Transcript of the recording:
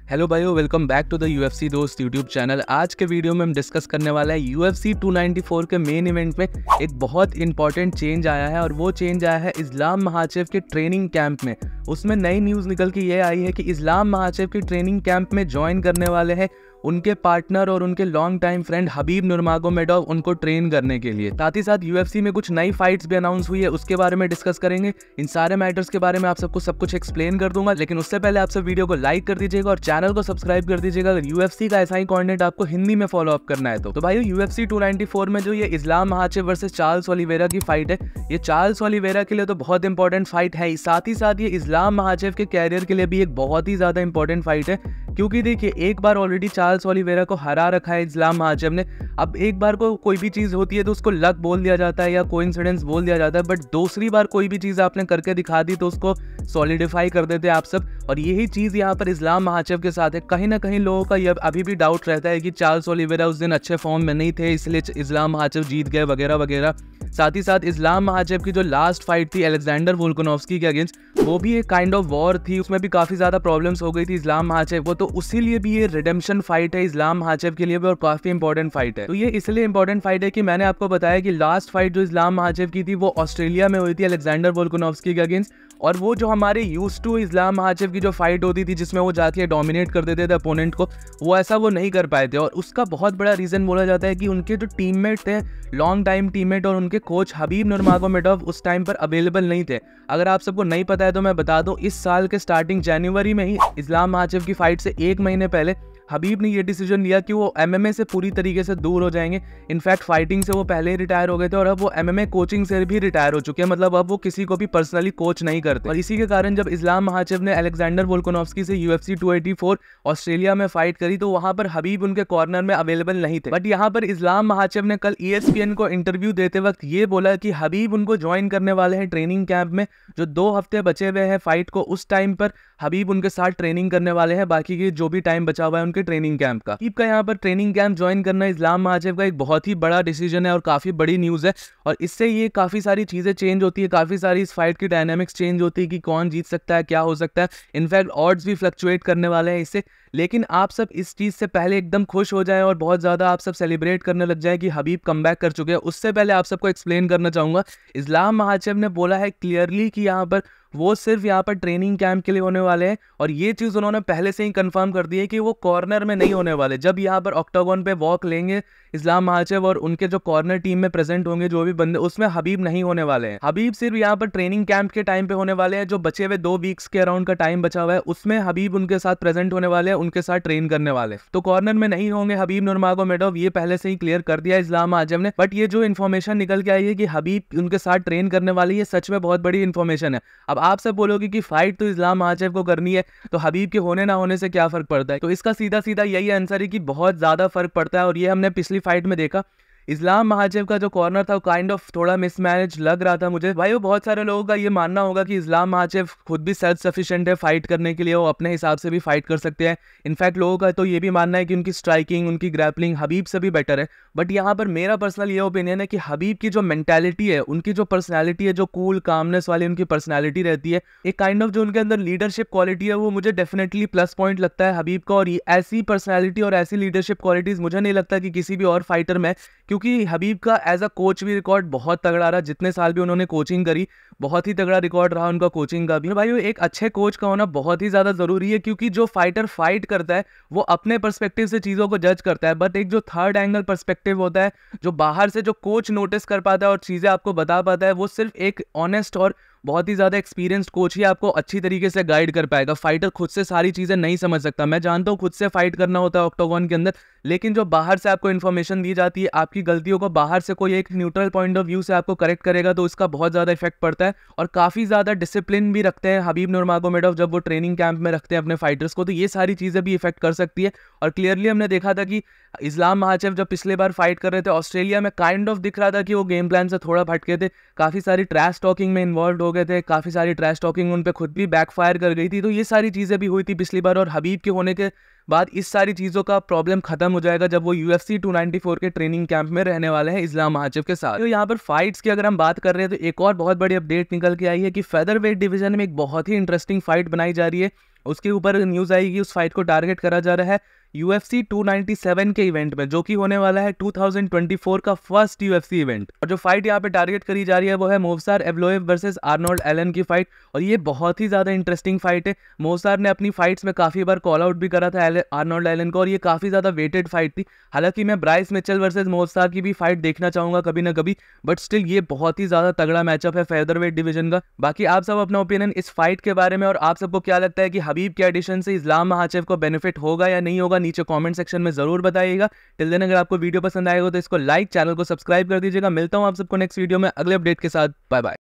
Hello भाइयों, welcome back to the UFC दोस्त YouTube channel. आज के वीडियो में हम डिस्कस करने वाला है UFC 294 के मेन इवेंट में एक बहुत इंपॉर्टेंट चेंज आया है और वो चेंज आया है इस्लाम महाचेव के ट्रेनिंग कैंप में। उसमें नई न्यूज़ निकल के ये आई है कि इस्लाम महाचेव के ट्रेनिंग कैंप में ज्वाइन करने वाले हैं उनके पार्टनर और उनके लॉन्ग टाइम फ्रेंड हबीब नुरमागोमेडोव उनको ट्रेन करने के लिए। साथ ही साथ UFC में कुछ नई फाइट्स भी अनाउंस हुई है, उसके बारे में डिस्कस करेंगे। इन सारे मैटर्स के बारे में आप सबको सब कुछ एक्सप्लेन कर दूंगा, लेकिन उससे पहले आप सब वीडियो को लाइक कर दीजिएगा और चैनल को सब्सक्राइब कर दीजिएगा अगर UFC का ऐसा ही कंटेंट आपको हिंदी में फॉलो अप करना है तो भाई UFC 294 में जो ये इस्लाम महाचेव वर्सेस चार्ल्स ओलिवेरा की फाइट है, ये चार्ल्स ओलिवेरा के लिए तो बहुत इंपॉर्टेंट फाइट है। साथ ही साथ ये इस्लाम महाचेव के कैरियर के लिए भी एक बहुत ही ज्यादा इंपॉर्टेंट फाइट है, क्योंकि देखिए एक बार ऑलरेडी चार्ल्स ओलिवेरा को हरा रखा है इस्लाम महाचेव ने। अब एक बार को कोई भी चीज होती है तो उसको लक बोल दिया जाता है या कोइंसिडेंस बोल दिया जाता है, बट दूसरी बार कोई भी चीज आपने करके दिखा दी तो उसको सॉलिडिफाई कर देते हैं आप सब। और यही चीज यहाँ पर इस्लाम महाचेव के साथ है। कहीं ना कहीं लोगों का ये अभी भी डाउट रहता है कि चार्ल्स ओलिवेरा उस दिन अच्छे फॉर्म में नहीं थे इसलिए इस्लाम महाचेव जीत गए वगैरह वगैरह। साथ ही साथ इस्लाम महाचेव की जो लास्ट फाइट थी अलेक्जेंडर वोल्कानोव्स्की के अगेंस्ट, वो भी एक काइंड ऑफ वॉर थी, उसमें भी काफी ज्यादा प्रॉब्लम्स हो गई थी इस्लाम महाचेव को। तो उसी लिए भी ये रिडेम्पशन फाइट है इस्लाम महाचेव के लिए भी और काफी इंपॉर्टेंट फाइट है। तो ये इसलिए इंपॉर्टेंट फाइट है कि मैंने आपको बताया कि लास्ट फाइट जो इस्लाम महाचेव की थी वो ऑस्ट्रेलिया में हुई थी अलेक्जेंडर वोल्कानोव्स्की के अगेंस्ट, और वो जो हमारे यूज्ड टू इस्लाम महाचेव की जो फाइट होती थी जिसमें वो जाके डोमिनेट कर देते थे अपोनेंट को, वो ऐसा वो नहीं कर पाए थे। और उसका बहुत बड़ा रीजन बोला जाता है कि उनके जो टीममेट थे, लॉन्ग टाइम टीममेट और उनके कोच हबीब नुरमागोमेडोव उस टाइम पर अवेलेबल नहीं थे। अगर आप सबको नहीं पता है तो मैं बता दूं, इस साल के स्टार्टिंग जनवरी में ही इस्लाम महाचेव की फाइट से एक महीने पहले हबीब ने ये डिसीजन लिया कि वो MMA से पूरी तरीके से दूर हो जाएंगे। इनफैक्ट फाइटिंग से वो पहले ही रिटायर हो गए थे और अब वो MMA कोचिंग से भी रिटायर हो चुके हैं, मतलब अब वो किसी को भी पर्सनली कोच नहीं करते। और इसी के कारण जब इस्लाम महाचेव ने अलेक्जेंडर वोल्कानोव्स्की से UFC 284 ऑस्ट्रेलिया में फाइट करी तो वहां पर हबीब उनके कॉर्नर में अवेलेबल नहीं थे। बट यहाँ पर इस्लाम महाचेव ने कल ESPN को इंटरव्यू देते वक्त ये बोला कि हबीब उनको ज्वाइन करने वाले हैं ट्रेनिंग कैंप में। जो 2 हफ्ते बचे हुए हैं फाइट को, उस टाइम पर हबीब उनके साथ ट्रेनिंग करने वाले हैं, बाकी के जो भी टाइम बचा हुआ है उनके ट्रेनिंग कैंप का। हबीब का यहाँ पर ट्रेनिंग कैंप ज्वाइन करना इस्लाम महाचेव का एक बहुत ही बड़ा डिसीजन है और काफी बड़ी न्यूज है। और इससे ये काफी सारी चीजें चेंज होती है, काफी सारी इस फाइट की डायनामिक्स चेंज होती है कि कौन जीत सकता है, क्या हो सकता है। इनफैक्ट ऑड्स भी फ्लक्चुएट करने वाले हैं इससे। लेकिन आप सब इस चीज से पहले एकदम खुश हो जाएं और बहुत ज्यादा आप सब सेलिब्रेट करने लग जाएं कि हबीब कमबैक कर चुके हैं, उससे पहले आप सबको एक्सप्लेन करना चाहूंगा। इस्लाम महाचेव ने बोला है क्लियरली कि यहाँ पर वो सिर्फ यहाँ पर ट्रेनिंग कैंप के लिए होने वाले हैं, और ये चीज उन्होंने पहले से ही कंफर्म कर दी है कि वो कॉर्नर में नहीं होने वाले। जब यहाँ पर ऑक्टागन पे वॉक लेंगे इस्लाम महाचेव और उनके जो कॉर्नर टीम में प्रेजेंट होंगे जो भी बंदे, उसमें हबीब नहीं होने वाले हैं। हबीब सिर्फ यहाँ पर ट्रेनिंग कैंप के टाइम पे होने वाले हैं। जो बचे हुए 2 वीक्स के अराउंड का टाइम बचा हुआ है उसमें हबीब उनके साथ प्रेजेंट होने वाले हैं, उनके साथ ट्रेन करने वाले। तो कॉर्नर में नहीं होंगे हबीब नुरमागोमेडोव, ये पहले से ही क्लियर कर दिया इस्लाम महाचेव ने। बट ये जो इन्फॉर्मेशन निकल के आई है कि हबीब उनके साथ ट्रेन करने वाली, ये सच में बहुत बड़ी इन्फॉर्मेशन है। अब आप सब बोलोगे कि फाइट तो इस्लाम महाचेव को करनी है तो हबीब के होने ना होने से क्या फर्क पड़ता है, तो इसका सीधा सीधा यही आंसर है कि बहुत ज्यादा फर्क पड़ता है। और ये हमने पिछली फाइट में देखा, इस्लाम महाचेव का जो कॉर्नर था काइंड ऑफ थोड़ा मिसमैनेज लग रहा था मुझे। भाई वो बहुत सारे लोगों का ये मानना होगा कि इस्लाम महाचेव खुद भी सेल्फ सफिशिएंट है फाइट करने के लिए, वो अपने हिसाब से भी फाइट कर सकते हैं। इनफैक्ट लोगों का तो ये भी मानना है कि उनकी स्ट्राइकिंग, उनकी ग्रैपलिंग हबीब से भी बेटर है। बट यहाँ पर मेरा पर्सनल ये ओपिनियन है कि हबीब की जो मेंटालिटी है, उनकी जो पर्सनैलिटी है, जो कूल कामनेस वाली उनकी पर्सनैलिटी रहती है, एक काइंड ऑफ जो उनके अंदर लीडरशिप क्वालिटी है, वो मुझे डेफिनेटली प्लस पॉइंट लगता है हबीब का। और ऐसी पर्सनैलिटी और ऐसी लीडरशिप क्वालिटीज मुझे नहीं लगता कि किसी भी और फाइटर में, क्योंकि हबीब का एज अ कोच भी रिकॉर्ड बहुत तगड़ा रहा। जितने साल भी उन्होंने कोचिंग करी बहुत ही तगड़ा रिकॉर्ड रहा उनका कोचिंग का भी। भाई एक अच्छे कोच का होना बहुत ही ज्यादा जरूरी है, क्योंकि जो फाइटर फाइट करता है वो अपने पर्सपेक्टिव से चीजों को जज करता है, बट एक जो थर्ड एंगल पर्सपेक्टिव होता है, जो बाहर से जो कोच नोटिस कर पाता है और चीजें आपको बता पाता है, वो सिर्फ एक ऑनेस्ट और बहुत ही ज्यादा एक्सपीरियंस्ड कोच ही आपको अच्छी तरीके से गाइड कर पाएगा। फाइटर खुद से सारी चीजें नहीं समझ सकता। मैं जानता हूँ खुद से फाइट करना होता है ऑक्टागन के अंदर, लेकिन जो बाहर से आपको इन्फॉर्मेशन दी जाती है, आपकी गलतियों को बाहर से कोई एक न्यूट्रल पॉइंट ऑफ व्यू से आपको करेक्ट करेगा तो इसका बहुत ज्यादा इफेक्ट पड़ता है। और काफी ज्यादा डिसिप्लिन भी रखते हैं हबीब नुरमागोमेडोव जब वो ट्रेनिंग कैंप में रखते हैं अपने फाइटर्स को, तो ये सारी चीजें भी इफेक्ट कर सकती है। और क्लियरली हमने देखा था कि इस्लाम महाचेव जब पिछले बार फाइट कर रहे थे ऑस्ट्रेलिया में, काइंड ऑफ दिख रहा था कि वो गेम प्लान से थोड़ा भटके थे, काफी सारी ट्रैश टॉकिंग में इन्वॉल्व हो गए थे, काफी सारी ट्रैश टॉकिंग उन पे खुद भी बैकफायर कर गई थी। तो ये सारी चीजें भी हुई थी पिछली बार, और हबीब के होने के बाद इस सारी चीजों का प्रॉब्लम खत्म हो जाएगा जब वो UFC 294 के ट्रेनिंग कैंप में रहने वाले हैं इस्लाम महाचेव के साथ। तो यहाँ पर फाइट्स की अगर हम बात कर रहे हैं तो एक और बहुत बड़ी अपडेट निकल के आई है कि फेदर वेट डिवीजन में एक बहुत ही इंटरेस्टिंग फाइट बनाई जा रही है उसके ऊपर न्यूज़ आई कि उस फाइट को टारगेट करा जा रहा है UFC 297 के इवेंट में, जो कि होने वाला है 2024 का फर्स्ट UFC इवेंट। और जो फाइट यहाँ पे टारगेट करी जा रही है वो है मोवसार एवलोएव वर्सेस आर्नोल्ड एलन की फाइट। और ये बहुत ही ज़्यादा इंटरेस्टिंग फाइट है। मोवसार ने अपनी फाइट्स में काफ़ी बार कॉल आउट भी करा था आर्नोल्ड एलन को, और ये काफ़ी ज़्यादा वेटेड फाइट थी। हालांकि मैं ब्राइस मिचेल वर्सेस मोवसार की भी फाइट देखना चाहूँगा कभी ना कभी, बट स्टिल ये बहुत ही ज़्यादा तगड़ा मैचअप है फेदरवेट डिवीजन का। बाकी आप सब अपना ओपिनियन इस फाइट के बारे में, और आप सबको क्या लगता है कि हबीब के एडिशन से इस्लाम महाचेव को बेनिफिट होगा या नहीं होगा, नीचे कमेंट सेक्शन में जरूर बताइएगा। टिल देन अगर आपको वीडियो पसंद आएगा तो इसको लाइक, चैनल को सब्सक्राइब कर दीजिएगा। मिलता हूं आप सबको नेक्स्ट वीडियो में अगले अपडेट के साथ। Bye bye.